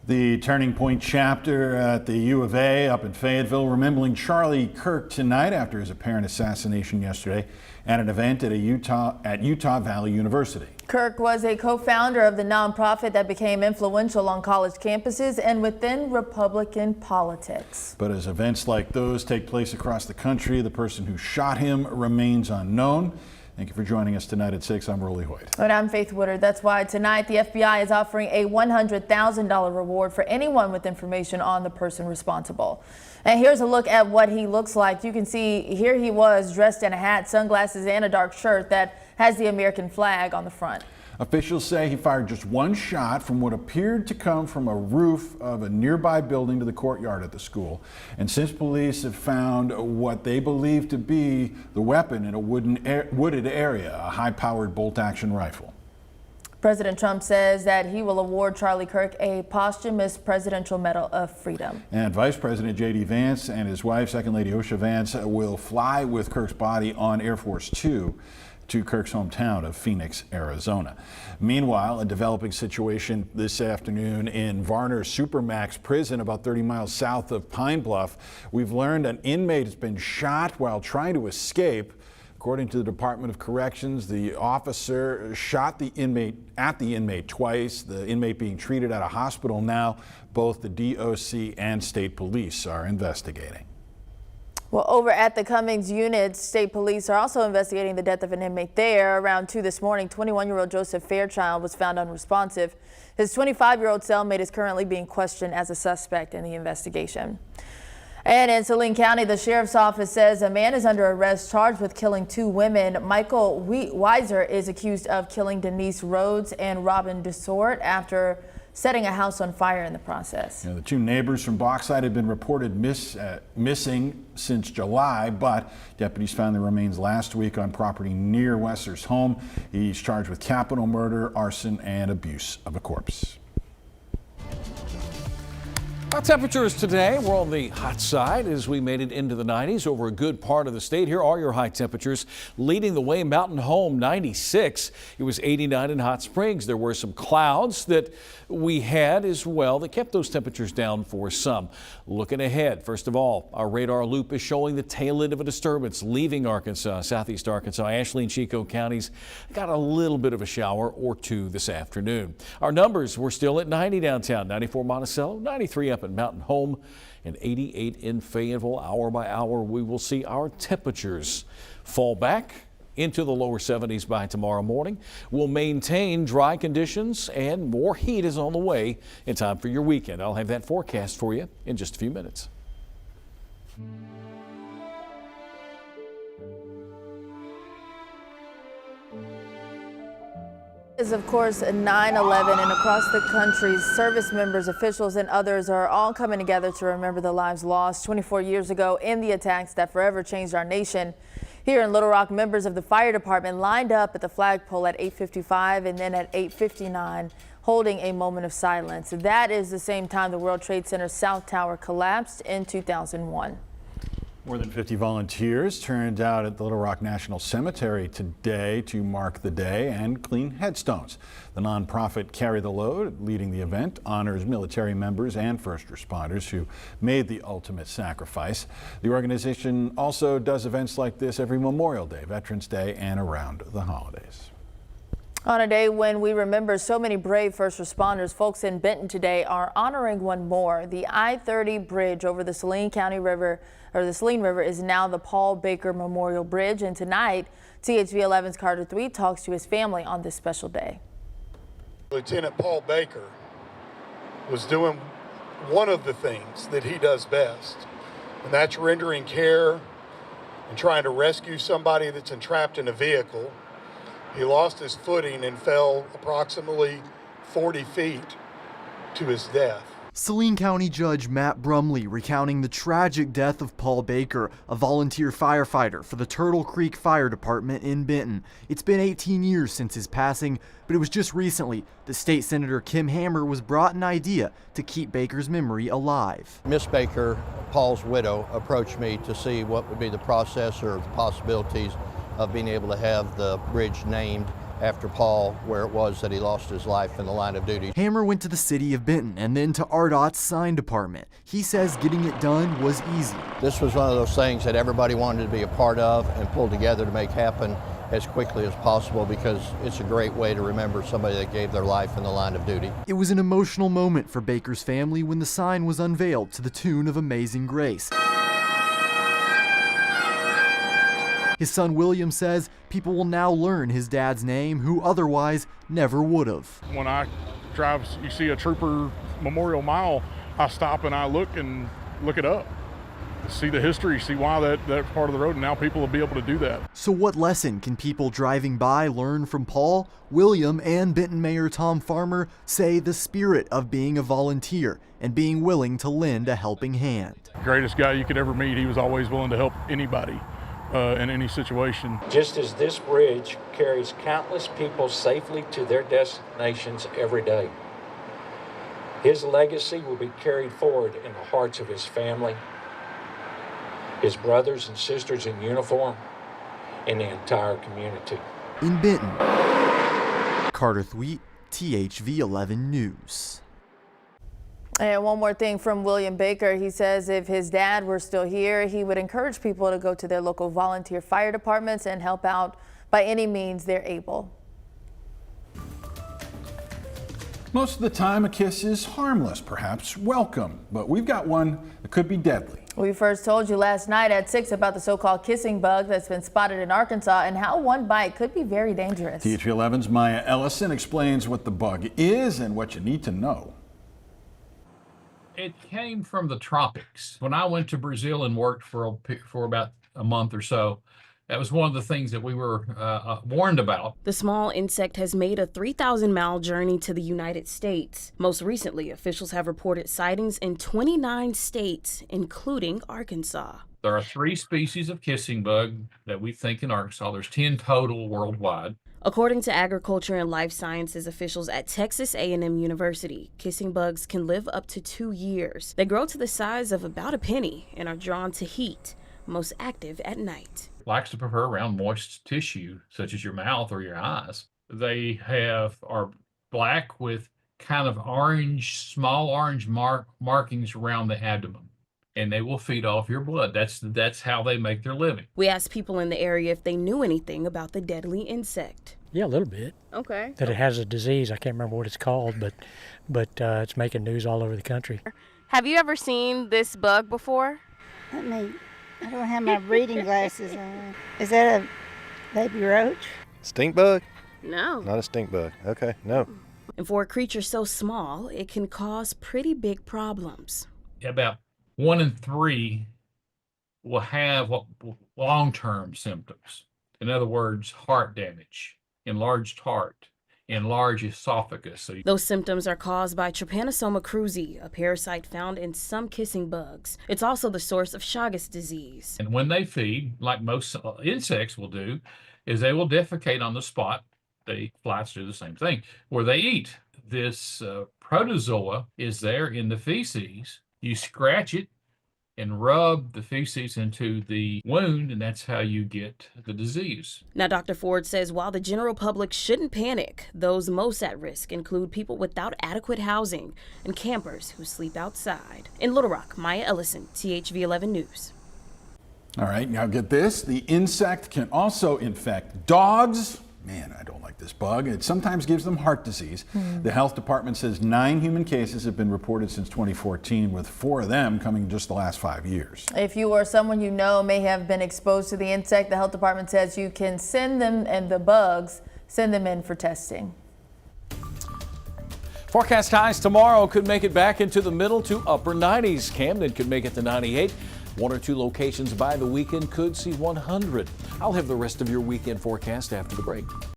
The Turning Point chapter at the U of A up in Fayetteville remembering Charlie Kirk tonight after his apparent assassination yesterday at an event at Utah Valley University. Kirk was a co-founder of the nonprofit that became influential on college campuses and within Republican politics. But as events like those take place across the country, the person who shot him remains unknown. Thank you for joining us tonight at 6. I'm Rolly Hoyt. And I'm Faith Woodard. That's why tonight the FBI is offering a $100,000 reward for anyone with information on the person responsible. And here's a look at what he looks like. You can see here he was dressed in a hat, sunglasses, and a dark shirt that has the American flag on the front. Officials say he fired just one shot from what appeared to come from a roof of a nearby building to the courtyard at the school. And since police have found what they believe to be the weapon in a wooded area, a high-powered bolt-action rifle. President Trump says that he will award Charlie Kirk a posthumous Presidential Medal of Freedom. And Vice President J.D. Vance and his wife, Second Lady Osha Vance, will fly with Kirk's body on Air Force 2 to Kirk's hometown of Phoenix, Arizona. Meanwhile, a developing situation this afternoon in Varner Supermax prison about 30 miles south of Pine Bluff. We've learned an inmate has been shot while trying to escape. According to the Department of Corrections, the officer shot the inmate twice, the inmate being treated at a hospital now. Both the DOC and state police are investigating. Well, over at the Cummings unit, state police are also investigating the death of an inmate there. Around 2 this morning, 21-year-old Joseph Fairchild was found unresponsive. His 25-year-old cellmate is currently being questioned as a suspect in the investigation. And in Saline County, the sheriff's office says a man is under arrest charged with killing 2 women. Michael Weiser is accused of killing Denise Rhodes and Robin Dessort after setting a house on fire in the process. The 2 neighbors from Bauxite had been reported missing since July, but deputies found the remains last week on property near Wester's home. He's charged with capital murder, arson, and abuse of a corpse. Our temperatures today, we're on the hot side as we made it into the 90s over a good part of the state. Here are your high temperatures. Leading the way, Mountain Home 96. It was 89 in Hot Springs. There were some clouds that we had as well that kept those temperatures down for some. Looking ahead, first of all, our radar loop is showing the tail end of a disturbance leaving Arkansas, southeast Arkansas. Ashley and Chico counties got a little bit of a shower or 2 this afternoon. Our numbers were still at 90 downtown, 94 Monticello, 93 up in Mountain Home, and 88 in Fayetteville. Hour by hour, we will see our temperatures fall back into the lower 70s by tomorrow morning. We'll maintain dry conditions and more heat is on the way in time for your weekend. I'll have that forecast for you in just a few minutes. Is of course 9/11, and across the country, service members, officials, and others are all coming together to remember the lives lost 24 years ago in the attacks that forever changed our nation. Here in Little Rock, members of the fire department lined up at the flagpole at 8:55 and then at 8:59, holding a moment of silence. That is the same time the World Trade Center South Tower collapsed in 2001. More than 50 volunteers turned out at the Little Rock National Cemetery today to mark the day and clean headstones. The nonprofit Carry the Load, leading the event, honors military members and first responders who made the ultimate sacrifice. The organization also does events like this every Memorial Day, Veterans Day, and around the holidays. On a day when we remember so many brave first responders, folks in Benton today are honoring one more. The I-30 bridge over the Saline River is now the Paul Baker Memorial Bridge, and tonight THV 11's Carter Thweet talks to his family on this special day. Lieutenant Paul Baker was doing one of the things that he does best, and that's rendering care and trying to rescue somebody that's entrapped in a vehicle. He lost his footing and fell approximately 40 feet to his death. Saline County Judge Matt Brumley recounting the tragic death of Paul Baker, a volunteer firefighter for the Turtle Creek Fire Department in Benton. It's been 18 years since his passing, but it was just recently that State Senator Kim Hammer was brought an idea to keep Baker's memory alive. Miss Baker, Paul's widow, approached me to see what would be the process or the possibilities of being able to have the bridge named after Paul where it was that he lost his life in the line of duty. Hammer went to the city of Benton and then to RDOT's sign department. He says getting it done was easy. This was one of those things that everybody wanted to be a part of and pull together to make happen as quickly as possible, because it's a great way to remember somebody that gave their life in the line of duty. It was an emotional moment for Baker's family when the sign was unveiled to the tune of Amazing Grace. His son William says people will now learn his dad's name who otherwise never would have. When I drive, you see a trooper memorial mile, I stop and I look it up. See the history, see why that part of the road, and now people will be able to do that. So what lesson can people driving by learn from Paul? William and Benton Mayor Tom Farmer say the spirit of being a volunteer and being willing to lend a helping hand. Greatest guy you could ever meet. He was always willing to help anybody in any situation. Just as this bridge carries countless people safely to their destinations every day, his legacy will be carried forward in the hearts of his family, his brothers and sisters in uniform, and the entire community. In Benton, Carter Thweet, THV 11 News. And one more thing from William Baker. He says if his dad were still here, he would encourage people to go to their local volunteer fire departments and help out by any means they're able. Most of the time, a kiss is harmless, perhaps welcome, but we've got one that could be deadly. We first told you last night at 6 about the so-called kissing bug that's been spotted in Arkansas and how one bite could be very dangerous. THV 11's Maya Ellison explains what the bug is and what you need to know. It came from the tropics. When I went to Brazil and worked for about a month or so, that was one of the things that we were warned about. The small insect has made a 3,000-mile journey to the United States. Most recently, officials have reported sightings in 29 states, including Arkansas. There are 3 species of kissing bug that we think in Arkansas. There's 10 total worldwide. According to agriculture and life sciences officials at Texas A&M University, kissing bugs can live up to 2 years. They grow to the size of about a penny and are drawn to heat, most active at night. Likes to prefer around moist tissue, such as your mouth or your eyes. They are black with kind of orange, small orange markings around the abdomen, and they will feed off your blood. That's how they make their living. We asked people in the area if they knew anything about the deadly insect. Yeah, a little bit. Okay. That it has a disease. I can't remember what it's called, but it's making news all over the country. Have you ever seen this bug before? I don't have my reading glasses on. Is that a baby roach? Stink bug? No. Not a stink bug. Okay, no. And for a creature so small, it can cause pretty big problems. About 1 in 3 will have long-term symptoms. In other words, heart damage, enlarged heart, enlarged esophagus. Those symptoms are caused by Trypanosoma cruzi, a parasite found in some kissing bugs. It's also the source of Chagas disease. And when they feed, like most insects will do, is they will defecate on the spot. Flies do the same thing, where they eat. This protozoa is there in the feces. You scratch it and rub the feces into the wound, and that's how you get the disease. Now, Dr. Ford says while the general public shouldn't panic, those most at risk include people without adequate housing and campers who sleep outside. In Little Rock, Maya Ellison, THV 11 News. All right, now get this. The insect can also infect dogs. Man, I don't like this bug. It sometimes gives them heart disease. The health department says 9 human cases have been reported since 2014, with 4 of them coming in just the last 5 years. If you or someone you know may have been exposed to the insect, the health department says you can send them in for testing. Forecast highs tomorrow could make it back into the middle to upper 90s. Camden could make it to 98. 1 or 2 locations by the weekend could see 100. I'll have the rest of your weekend forecast after the break.